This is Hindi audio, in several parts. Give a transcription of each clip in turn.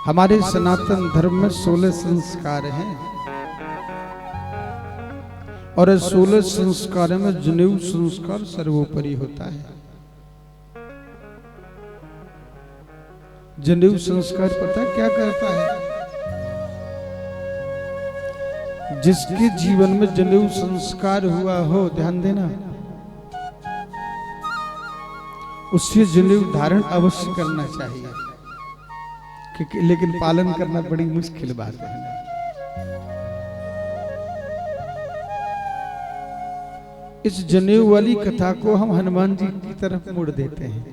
हमारे सनातन धर्म में 16 संस्कार हैं और 16 संस्कार में जनेऊ संस्कार सर्वोपरि होता है। जनेऊ संस्कार पता क्या करता है? जिसके जीवन में जनेऊ संस्कार हुआ हो, ध्यान देना, उससे जनेऊ धारण अवश्य करना चाहिए, लेकिन पालन करना बड़ी मुश्किल बात है। इस जनेऊ वाली कथा को हम हनुमान जी की तरफ मोड़ देते हैं।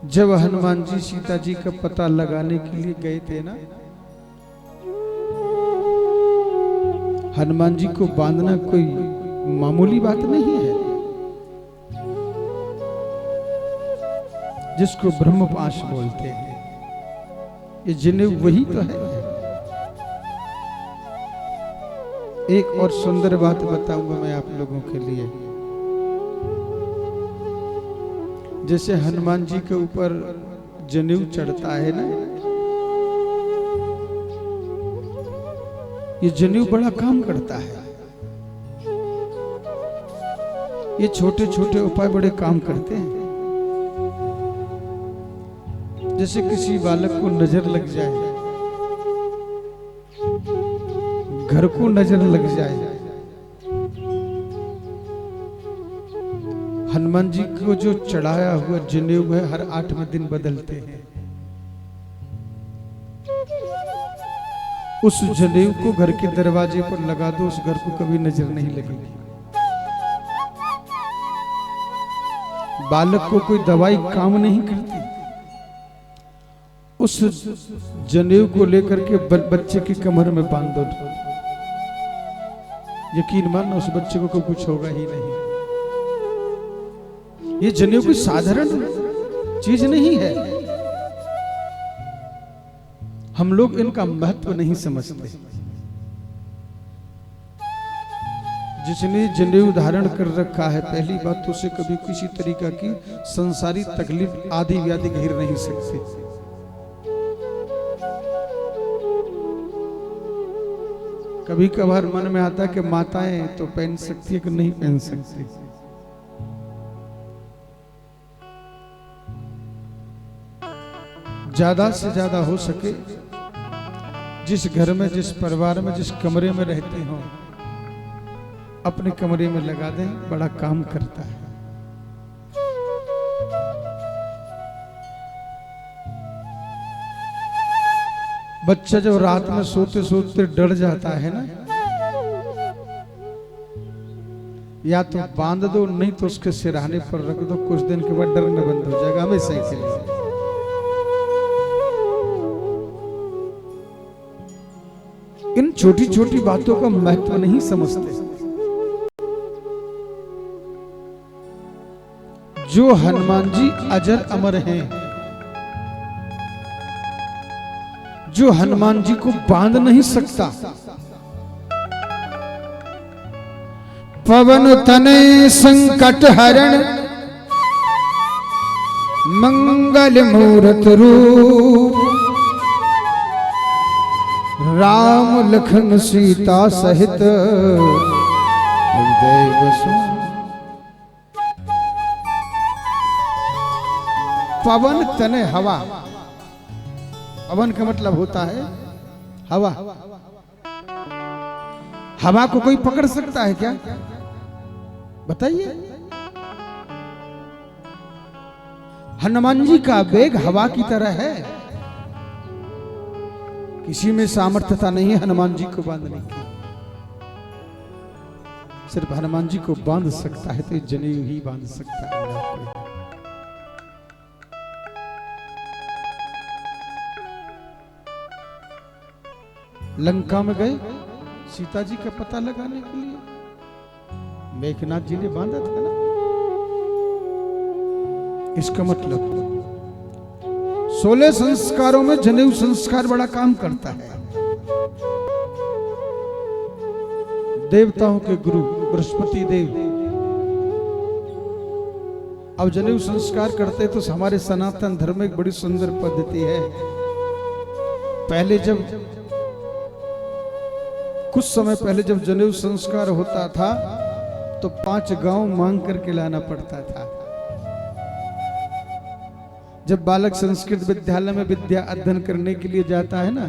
जब हनुमान जी सीता जी का पता लगाने के लिए गए थे ना, हनुमान जी को बांधना कोई मामूली बात नहीं है, जिसको ब्रह्मपाश बोलते हैं। ये जनेऊ वही तो है। एक और सुंदर बात बताऊंगा मैं आप लोगों के लिए। जैसे हनुमान जी के ऊपर जनेऊ चढ़ता है ना, ये जनेऊ बड़ा काम करता है। ये छोटे छोटे उपाय बड़े काम करते हैं। जैसे किसी बालक को नजर लग जाए, घर को नजर लग जाए, हनुमान जी को जो चढ़ाया हुआ जनेऊ है हर 8वें दिन बदलते हैं। उस जनेऊ को घर के दरवाजे पर लगा दो, उस घर को कभी नजर नहीं लगेगी। बालक को कोई दवाई काम नहीं करती। उस जनेऊ को लेकर के बच्चे की कमर में बांध दो, यकीन मानो उस बच्चे को कुछ होगा ही नहीं। ये जनेऊ कोई साधारण चीज नहीं है। हम लोग इनका महत्व नहीं समझते। जिसने जनेऊ धारण कर रखा है, पहली बात तो उसे कभी किसी तरीका की संसारी तकलीफ आदि व्याधि घेर नहीं सकती। कभी कभार मन में आता है कि माताएं तो पहन सकती है कि नहीं पहन सकती। ज्यादा से ज्यादा हो सके जिस घर में, जिस परिवार में, जिस कमरे में रहते हो, अपने कमरे में लगा दें, बड़ा काम करता है। बच्चा जब रात में सोते सोते डर जाता है ना, या तो बांध दो, नहीं तो उसके सिरहाने पर रख दो। कुछ दिन के बाद डरना बंद हो जाएगा, हमेशा के लिए। इन छोटी छोटी बातों का महत्व नहीं समझते। जो हनुमान जी अजर अमर हैं, जो हनुमान जी को बांध नहीं सकता। पवन तनय संकट हरण, मंगल मूरत रूप, राम लखन सीता सहित हृदय बसु। पवन तनय हवा, पवन का मतलब होता है हवा। हवा को कोई पकड़ सकता है क्या? बताइए। हनुमान जी का वेग हवा की तरह है। किसी में सामर्थ्यता नहीं है हनुमान जी को बांधने की। सिर्फ हनुमान जी को बांध सकता है तो जनेऊ ही बांध सकता है। लंका में गए सीता जी का पता लगाने के लिए, मेघनाथ जी ने बांधा था ना। इसका मतलब 16 संस्कारों में जनेऊ संस्कार बड़ा काम करता है। देवताओं के गुरु बृहस्पति देव अब जनेऊ संस्कार करते तो हमारे सनातन धर्म में एक बड़ी सुंदर पद्धति है। पहले जब कुछ समय पहले जब जनेऊ संस्कार होता था तो 5 गांव मांग करके लाना पड़ता था। जब बालक संस्कृत विद्यालय में विद्या अध्ययन करने के लिए जाता है ना,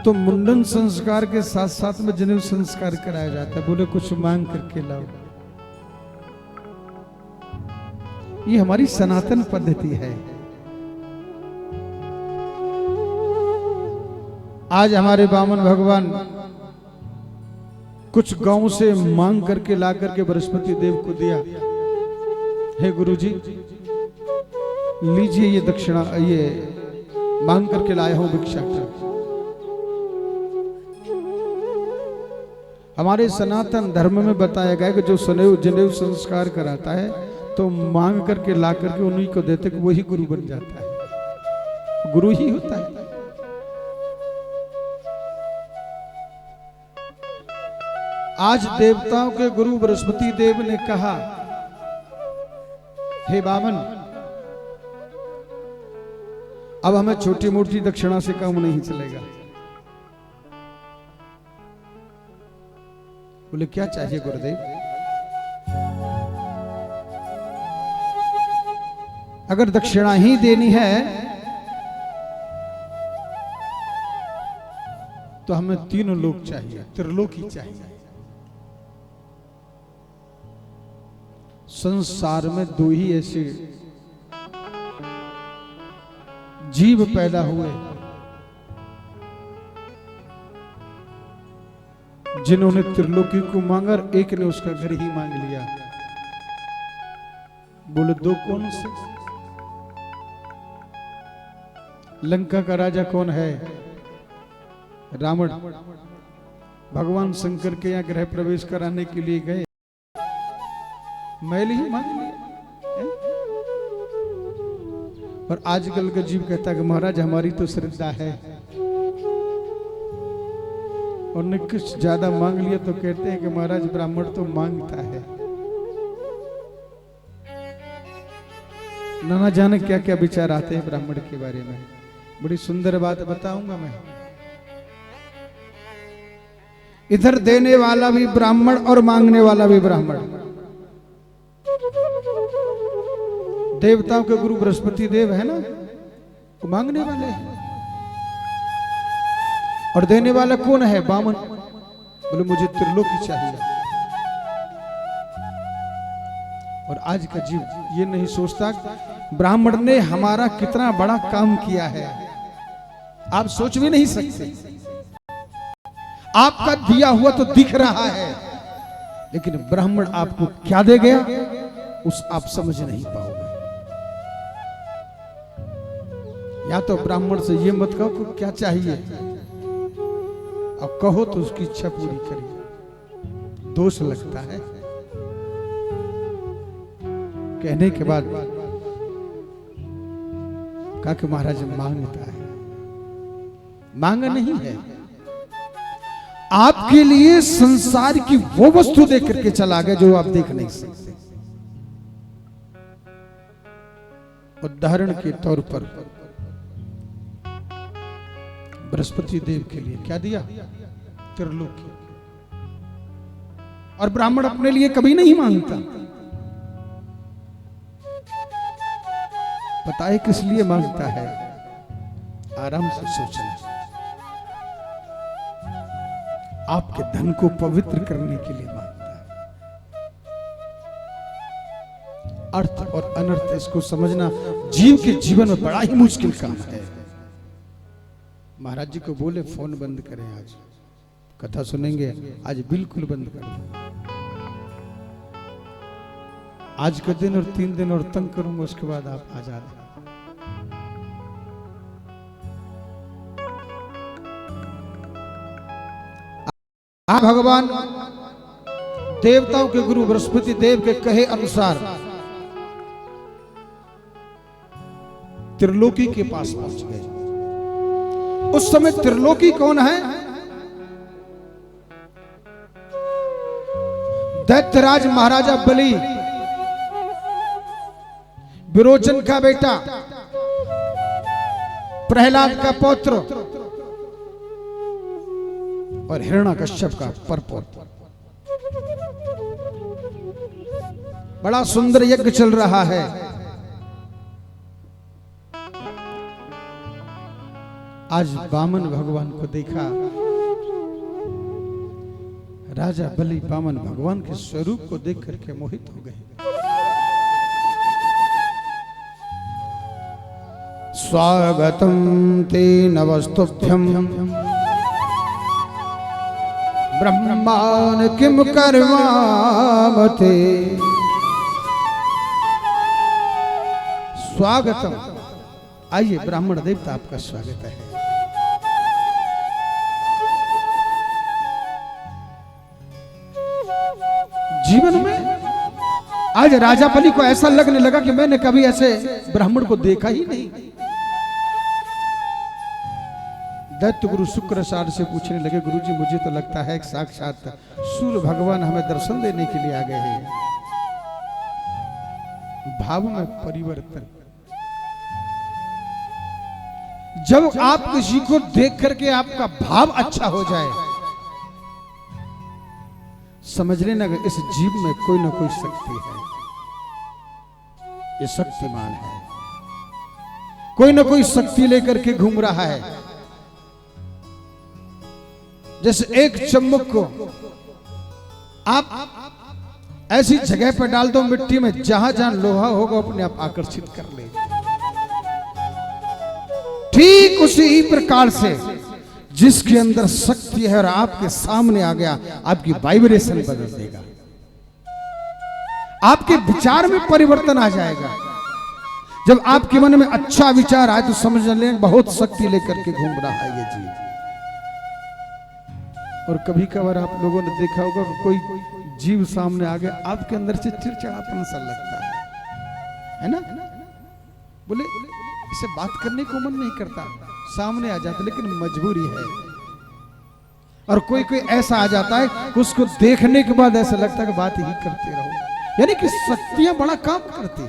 तो मुंडन संस्कार के साथ साथ में जनेऊ संस्कार कराया जाता है। बोले कुछ मांग करके लाओ। ये हमारी सनातन पद्धति है। आज हमारे बामन भगवान कुछ गांव से मांग करके ला करके बृहस्पति देव को दिया। हे गुरुजी, लीजिए ये दक्षिणा, ये मांग करके लाया हूं भिक्षा कर। हमारे सनातन धर्म में बताया गया कि जो जनेऊ संस्कार कराता है तो मांग करके ला करके उन्हीं को देते कि वही गुरु बन जाता है, गुरु ही होता है। आज देवताओं के गुरु बृहस्पति देव ने कहा, हे बामन, अब हमें छोटी मोटी दक्षिणा से काम नहीं चलेगा। बोले क्या चाहिए गुरुदेव? अगर दक्षिणा ही देनी है तो हमें 3 लोक चाहिए, त्रिलोकी चाहिए। संसार में 2 ही ऐसे जीव पैदा हुए जिन्होंने त्रिलोकी को मांगा और एक ने उसका घर ही मांग लिया। बोले 2 कौन से? लंका का राजा कौन है? रावण। भगवान शंकर के यहाँ गृह प्रवेश कराने के लिए गए, मैल ही मांग लिया। और आजकल का जीव कहता है कि महाराज हमारी तो श्रद्धा है, और ने कुछ ज्यादा मांग लिया तो कहते हैं कि महाराज ब्राह्मण तो मांगता है। ना जाने क्या क्या विचार आते हैं ब्राह्मण के बारे में। बड़ी सुंदर बात बताऊंगा मैं। इधर देने वाला भी ब्राह्मण और मांगने वाला भी ब्राह्मण। देवताओं के गुरु बृहस्पति देव है ना, वो मांगने वाले हैं। और देने वाला कौन है? बामन। बोले मुझे त्रिलोकी चाहिए। और आज का जीव ये नहीं सोचता ब्राह्मण ने हमारा कितना बड़ा काम किया है, आप सोच भी नहीं सकते। आपका दिया हुआ तो दिख रहा है, लेकिन ब्राह्मण आपको क्या दे गया उस आप समझ नहीं पाओगे। या तो ब्राह्मण से ये मत कहो कि क्या चाहिए, और कहो तो उसकी इच्छा पूरी करिए, दोष लगता है। कहने के बाद कहा कि महाराज मांगता है। मांग नहीं है, आपके लिए संसार की वो वस्तु दे करके चला गया जो आप देख नहीं सकते। उदाहरण के तौर पर बृहस्पति देव के लिए क्या दिया? त्रिलोकी। और ब्राह्मण अपने लिए कभी नहीं मांगता। पता है किस लिए मांगता है? आराम से सोचना। आपके धन को पवित्र करने के लिए मांगता है। अर्थ और अनर्थ इसको समझना जीव के जीवन में बड़ा ही मुश्किल काम है। महाराज जी को बोले फोन बंद करें, आज कथा सुनेंगे, आज बिल्कुल बंद कर दो। आज का दिन और 3 दिन और तंग करूंगा, उसके बाद आप आजाद हैं। आप भगवान देवताओं के गुरु बृहस्पति देव के कहे अनुसार त्रिलोकी के पास पहुंच गए। उस समय त्रिलोकी कौन है? दैत्यराज महाराजा बलि विरोचन का बेटा, प्रहलाद का पौत्र और हिरण्यकश्यप का परपौत्र। बड़ा सुंदर यज्ञ चल रहा है। आज वामन भगवान को देखा। राजा बलि वामन भगवान के स्वरूप को देख करके मोहित हो गए। स्वागतम ते नवस्तुभ्यं ब्रह्मान् किम कर्मामते। स्वागतम, आइए ब्राह्मण देवता आपका स्वागत है। जीवन में आज राजा बलि को ऐसा लगने लगा कि मैंने कभी ऐसे ब्राह्मण को देखा ही नहीं। दैत्य गुरु शुक्राचार्य से पूछने लगे, गुरुजी मुझे तो लगता है कि साक्षात सूर्य भगवान हमें दर्शन देने के लिए आ गए हैं। भाव में परिवर्तन। जब आप किसी को देख करके आपका भाव अच्छा हो जाए, समझ लेना कि इस जीव में कोई ना कोई शक्ति है, ये शक्तिमान है, कोई ना कोई शक्ति लेकर के घूम रहा है। जैसे एक चम्मच को आप ऐसी जगह पर डाल दो मिट्टी में, जहां जहां लोहा होगा अपने आप आकर्षित कर ले। ठीक उसी प्रकार से जिसके अंदर शक्ति है और आपके सामने आ गया, आपकी वाइब्रेशन बदल देगा, आपके विचार में परिवर्तन आ जाएगा। जब आपके मन में अच्छा विचार आए तो समझ लें बहुत शक्ति लेकर के घूम रहा है ये जीव। और कभी कभार आप लोगों ने देखा होगा कि कोई जीव सामने आ गया, आपके अंदर से चिड़चिड़ापन सा लगता है ना? बोले इसे बात करने को मन नहीं करता, सामने आ जाता, लेकिन मजबूरी है। और कोई कोई ऐसा आ जाता है कि उसको देखने के बाद ऐसा लगता है कि बात ही करते रहो। यानी कि शक्तियां बड़ा काम करती है।